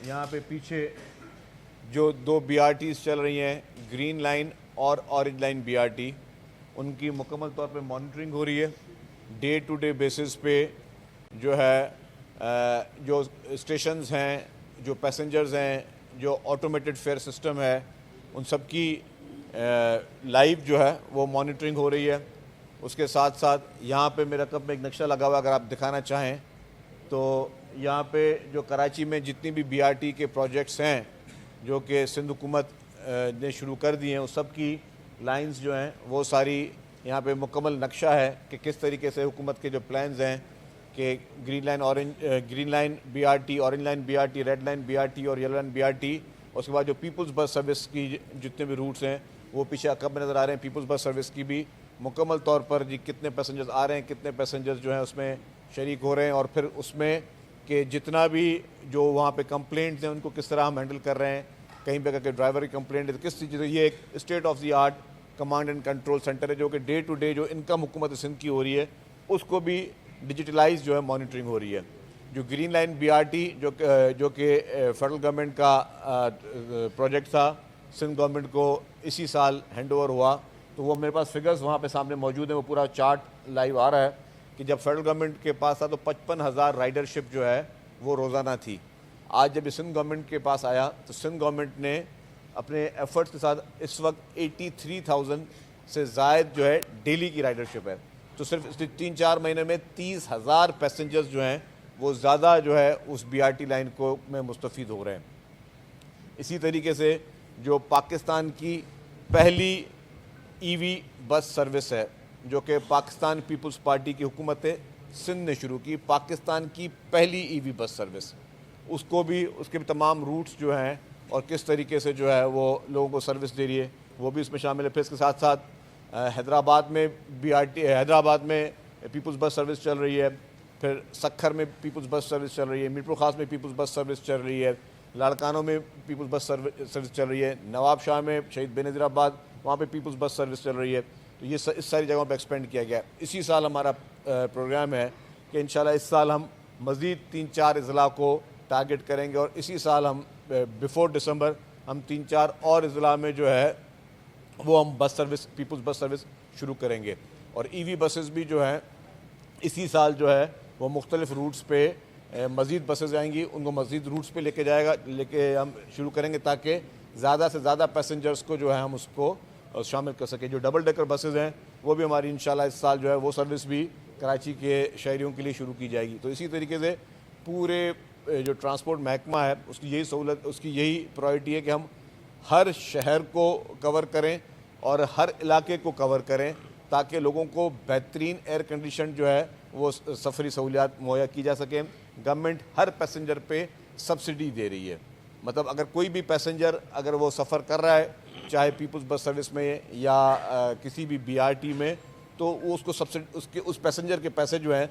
یہاں پہ پیچھے جو دو بی آر ٹیز چل رہی ہیں، گرین لائن اور orange line be are T, ان کی مکمل طور پہ مانیٹرنگ ہو رہی ہے. ڈے ٹو ڈے بیسس پہ جو ہے جو اسٹیشنز ہیں، جو پیسنجرز ہیں، جو آٹومیٹڈ فیئر سسٹم ہے، ان سب کی لائیو جو ہے وہ مانیٹرنگ ہو رہی ہے. اس کے ساتھ ساتھ یہاں پہ میرا کپ میں ایک نقشہ لگا ہوا ہے، اگر آپ دکھانا چاہیں تو یہاں پہ جو کراچی میں جتنی بھی بی آر ٹی کے پروجیکٹس ہیں جو کہ سندھ حکومت نے شروع کر دی ہیں، اس سب کی لائنز جو ہیں وہ ساری یہاں پہ مکمل نقشہ ہے کہ کس طریقے سے حکومت کے جو پلانز ہیں کہ green line be are T, orange line be are T, red line be are T اور yellow line be are T. اس کے بعد جو پیپلز بس سروس کی جتنے بھی روٹس ہیں وہ پیچھے عقب میں نظر آ رہے ہیں. پیپلز بس سروس کی بھی مکمل طور پر جی کتنے پیسنجرز آ رہے ہیں، کتنے پیسنجرز جو ہیں اس میں شریک ہو رہے ہیں، اور پھر اس میں کہ جتنا بھی جو وہاں پہ کمپلینٹس ہیں ان کو کس طرح ہم ہینڈل کر رہے ہیں. کہیں پہ اگر کہ ڈرائیور کی کمپلینٹ ہے تو کس چیز سے. یہ ایک state of the art command and control centre ہے جو کہ ڈے ٹو ڈے جو انکم حکومت سندھ کی ہو رہی ہے اس کو بھی ڈیجیٹلائز جو ہے مانیٹرنگ ہو رہی ہے. جو گرین لائن بی آر ٹی جو کہ فیڈرل گورنمنٹ کا پروجیکٹ تھا، سندھ گورنمنٹ کو اسی سال ہینڈ اوور ہوا، تو وہ میرے پاس فگرز وہاں پہ سامنے موجود ہیں. وہ پورا چارٹ لائیو آ رہا ہے کہ جب فیڈرل گورنمنٹ کے پاس تھا تو 55,000 رائڈرشپ جو ہے وہ روزانہ تھی. آج جب یہ سندھ گورنمنٹ کے پاس آیا تو سندھ گورنمنٹ نے اپنے ایفرٹس کے ساتھ اس وقت 83,000 سے زائد جو ہے ڈیلی کی رائڈرشپ ہے. تو صرف اس 3-4 مہینے میں 30,000 پیسنجرز جو ہیں وہ زیادہ جو ہے اس بی آر ٹی لائن کو میں مستفید ہو رہے ہیں. اسی طریقے سے جو پاکستان کی پہلی ای وی بس سروس ہے جو کہ پاکستان پیپلز پارٹی کی حکومت سندھ نے شروع کی، پاکستان کی پہلی ای وی بس سروس، اس کو بھی اس کے بھی تمام روٹس جو ہیں اور کس طریقے سے جو ہے وہ لوگوں کو سروس دے رہی ہے وہ بھی اس میں شامل ہے. پھر اس کے ساتھ ساتھ حیدرآباد میں بی آر ٹی، حیدرآباد میں پیپلز بس سروس چل رہی ہے، پھر سکھر میں پیپلز بس سروس چل رہی ہے، میرپور خاص میں پیپلز بس سروس چل رہی ہے، لاڑکانوں میں پیپلز بس سروس چل رہی ہے، نواب شاہ میں شہید بینظیر آباد وہاں پہ پیپلز بس سروس چل رہی ہے. تو یہ اس ساری جگہوں پہ ایکسپینڈ کیا گیا ہے. اسی سال ہمارا پروگرام ہے کہ انشاءاللہ اس سال ہم مزید 3-4 اضلاع کو ٹارگٹ کریں گے، اور اسی سال ہم بیفور دسمبر ہم 3-4 اور اضلاع میں جو ہے وہ ہم bus service, Peoples bus service شروع کریں گے. اور ای وی بسز بھی جو ہیں اسی سال جو ہے وہ مختلف روٹس پہ مزید بسز آئیں گی، ان کو مزید روٹس پہ لے کے ہم شروع کریں گے تاکہ زیادہ سے زیادہ پیسنجرز کو جو ہے ہم اس کو شامل کر سکیں. جو ڈبل ڈیکر بسز ہیں وہ بھی ہماری انشاءاللہ اس سال جو ہے وہ سروس بھی کراچی کے شہریوں کے لیے شروع کی جائے گی. تو اسی طریقے سے پورے جو ٹرانسپورٹ محکمہ ہے اس کی یہی سہولت، اس کی یہی پرائرٹی ہے کہ ہم ہر شہر کو کور کریں اور ہر علاقے کو کور کریں تاکہ لوگوں کو بہترین ایئر کنڈیشن جو ہے وہ سفری سہولیات مہیا کی جا سکیں. گورنمنٹ ہر پیسنجر پہ سبسڈی دے رہی ہے، مطلب اگر کوئی بھی پیسنجر اگر وہ سفر کر رہا ہے چاہے پیپلز بس سروس میں یا کسی بھی بی آر ٹی میں، تو وہ اس کو سبسڈی اس پیسنجر کے پیسے جو ہیں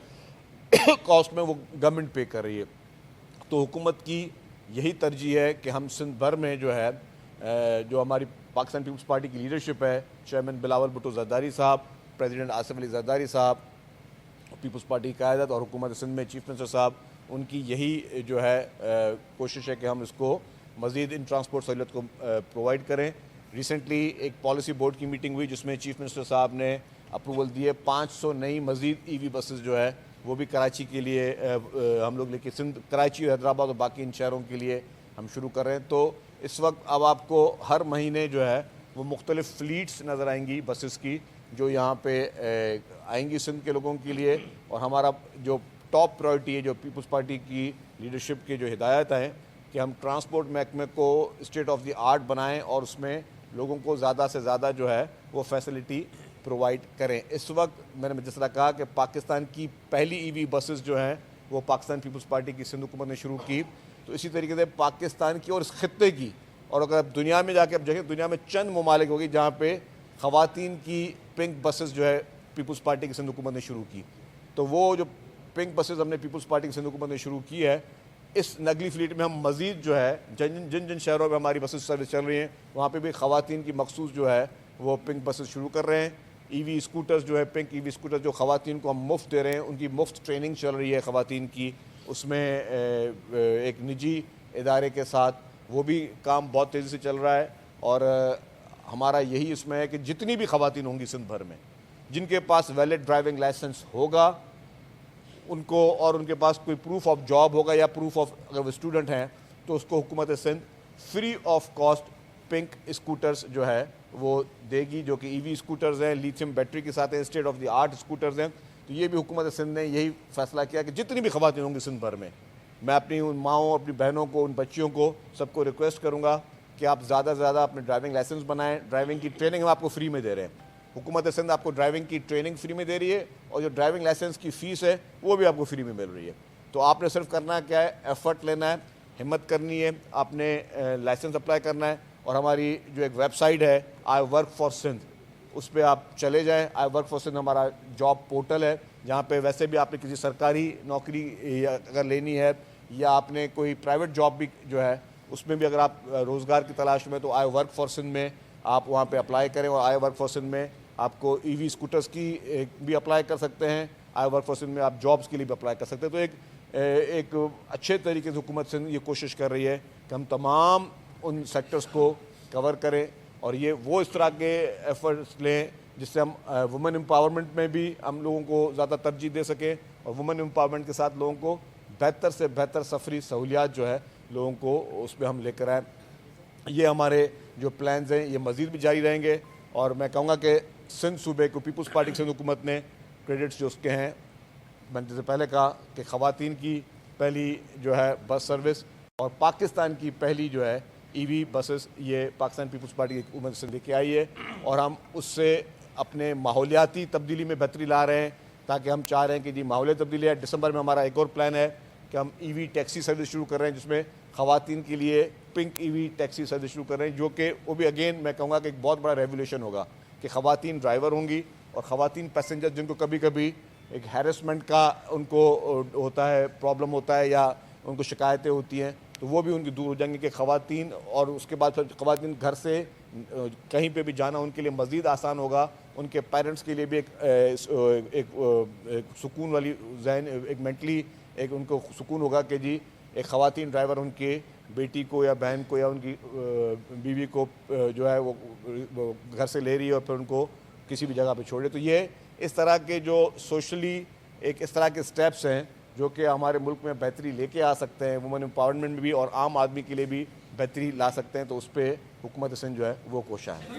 کاسٹ میں وہ گورنمنٹ پے کر رہی ہے. تو حکومت کی یہی ترجیح ہے کہ ہم سندھ بھر میں جو ہے جو ہماری پاکستان پیپلز پارٹی کی لیڈرشپ ہے، چیئرمین بلاول بھٹو زرداری صاحب، پریزیڈنٹ آصف علی زرداری صاحب، پیپلز پارٹی کی قیادت اور حکومت سندھ میں چیف منسٹر صاحب، ان کی یہی جو ہے کوشش ہے کہ ہم اس کو مزید ان ٹرانسپورٹ سہولت کو پرووائڈ کریں. ریسنٹلی ایک پالیسی بورڈ کی میٹنگ ہوئی جس میں چیف منسٹر صاحب نے اپروول دیے 500 نئی مزید ای وی بسز جو ہے وہ بھی کراچی کے لیے ہم لوگ لے کے سندھ، کراچی اور حیدرآباد اور باقی ان شہروں کے لیے ہم شروع کر رہے ہیں. تو اس وقت اب آپ کو ہر مہینے جو ہے وہ مختلف فلیٹس نظر آئیں گی بسز کی جو یہاں پہ آئیں گی سندھ کے لوگوں کے لیے. اور ہمارا جو ٹاپ پرائرٹی ہے جو پیپلز پارٹی کی لیڈرشپ کے جو ہدایت ہیں کہ ہم ٹرانسپورٹ محکمے کو اسٹیٹ آف دی آرٹ بنائیں اور اس میں لوگوں کو زیادہ سے زیادہ جو ہے وہ فیسلٹی پرووائڈ کریں. اس وقت میں نے جس طرح کہا کہ پاکستان کی پہلی ای وی بسز جو ہیں وہ پاکستان پیپلز پارٹی کی سندھ حکومت نے شروع کی. تو اسی طریقے سے پاکستان کی اور اس خطے کی، اور اگر آپ دنیا میں جا کے اب دیکھیں دنیا میں چند ممالک ہوگی جہاں پہ خواتین کی پنک بسز جو ہے پیپلز پارٹی کی سندھ حکومت نے شروع کی. تو وہ جو پنک بسز ہم نے پیپلز پارٹی کی سندھ حکومت نے شروع کی ہے، اس نگلی فلیٹ میں ہم مزید جو ہے جن شہروں میں ہماری بسز سروس چل رہی ہیں وہاں پہ بھی خواتین کی مخصوص جو ہے وہ پنک بسز شروع کر رہے ہیں. ای وی اسکوٹرز جو ہے پنک ای وی اسکوٹر جو خواتین کو ہم مفت دے رہے ہیں، ان کی مفت ٹریننگ چل رہی ہے خواتین کی. اس میں ایک نجی ادارے کے ساتھ وہ بھی کام بہت تیزی سے چل رہا ہے، اور ہمارا یہی اس میں ہے کہ جتنی بھی خواتین ہوں گی سندھ بھر میں جن کے پاس ویلڈ ڈرائیونگ لائسنس ہوگا ان کو، اور ان کے پاس کوئی پروف آف جاب ہوگا یا پروف آف اگر وہ اسٹوڈنٹ ہیں تو اس کو حکومت Sindh free of cost pink scooters جو ہے وہ دے گی، جو کہ ای وی اسکوٹرز ہیں، لیتھیم بیٹری کے ساتھ ہیں، state of the art scooters ہیں۔ تو یہ بھی حکومت سندھ نے یہی فیصلہ کیا کہ جتنی بھی خواتین ہوں گی سندھ بھر میں، میں اپنی ان ماؤں، اپنی بہنوں کو، ان بچیوں کو سب کو ریکویسٹ کروں گا کہ آپ زیادہ سے زیادہ اپنے ڈرائیونگ لائسنس بنائیں۔ ڈرائیونگ کی ٹریننگ ہم آپ کو فری میں دے رہے ہیں، حکومت سندھ آپ کو ڈرائیونگ کی ٹریننگ فری میں دے رہی ہے، اور جو ڈرائیونگ لائسنس کی فیس ہے وہ بھی آپ کو فری میں مل رہی ہے۔ تو آپ نے صرف کرنا کیا ہے، ایفرٹ لینا ہے، ہمت کرنی ہے، آپ نے لائسنس اپلائی کرنا ہے، اور ہماری جو ایک ویب سائٹ ہے آئی ورک فار سندھ، اس پہ آپ چلے جائیں۔ آئی ورک فار سندھ ہمارا جاب پورٹل ہے، جہاں پہ ویسے بھی آپ نے کسی سرکاری نوکری اگر لینی ہے یا آپ نے کوئی پرائیویٹ جاب بھی جو ہے اس میں بھی اگر آپ روزگار کی تلاش میں، تو آئی ورک فار سندھ میں آپ وہاں پہ اپلائی کریں، اور آئی ورک فار سندھ میں آپ کو ای وی اسکوٹرز کی بھی اپلائی کر سکتے ہیں، آئی ورک فار سندھ میں آپ جابس کے لیے بھی اپلائی کر سکتے ہیں۔ تو ایک اچھے طریقے سے حکومت سندھ یہ کوشش کر رہی ہے کہ ہم تمام ان سیکٹرز کو کور کریں، اور یہ وہ اس طرح کے ایفرٹس لیں جس سے ہم وومن امپاورمنٹ میں بھی ہم لوگوں کو زیادہ ترجیح دے سکیں، اور وومن امپاورمنٹ کے ساتھ لوگوں کو بہتر سے بہتر سفری سہولیات جو ہے لوگوں کو اس میں ہم لے کر آئیں۔ یہ ہمارے جو پلانز ہیں یہ مزید بھی جاری رہیں گے، اور میں کہوں گا کہ سندھ صوبے کو، پیپلز پارٹی سندھ حکومت نے کریڈٹس جو اس کے ہیں، میں نے جیسے پہلے کہا کہ خواتین کی پہلی جو ہے بس سروس اور پاکستان کی پہلی جو ہے ای وی بسز یہ پاکستان پیپلز پارٹی کی حکومت سے لے کے آئی ہے، اور ہم اس سے اپنے ماحولیاتی تبدیلی میں بہتری لا رہے ہیں، تاکہ ہم چاہ رہے ہیں کہ جی ماحولیاتی تبدیلی ہے۔ دسمبر میں ہمارا ایک اور پلان ہے کہ ہم ای وی ٹیکسی سروس شروع کر رہے ہیں، جس میں خواتین کے لیے پنک ای وی ٹیکسی سروس شروع کر رہے ہیں، جو کہ وہ بھی اگین میں کہوں گا کہ ایک بہت بڑا ریولیوشن ہوگا کہ خواتین ڈرائیور ہوں گی، اور خواتین پیسنجر جن کو کبھی کبھی ایک ہیرسمنٹ کا ان کو ہوتا ہے، پرابلم ہوتا ہے، یا ان کو شکایتیں ہوتی ہیں، تو وہ بھی ان کی دور ہو جائیں گے کہ خواتین، اور اس کے بعد پھر خواتین گھر سے کہیں پہ بھی جانا ان کے لیے مزید آسان ہوگا، ان کے پیرنٹس کے لیے بھی ایک سکون والی ذہن، ایک مینٹلی ایک ان کو سکون ہوگا کہ جی ایک خواتین ڈرائیور ان کے بیٹی کو یا بہن کو یا ان کی بیوی کو جو ہے وہ گھر سے لے رہی ہے اور پھر ان کو کسی بھی جگہ پہ چھوڑ رہی ہے۔ تو یہ اس طرح کے جو سوشلی ایک اس طرح کے سٹیپس ہیں جو کہ ہمارے ملک میں بہتری لے کے آ سکتے ہیں، وومن امپاورمنٹ میں بھی اور عام آدمی کے لیے بھی بہتری لا سکتے ہیں، تو اس پہ حکومت سندھ جو ہے وہ کوشاں ہے۔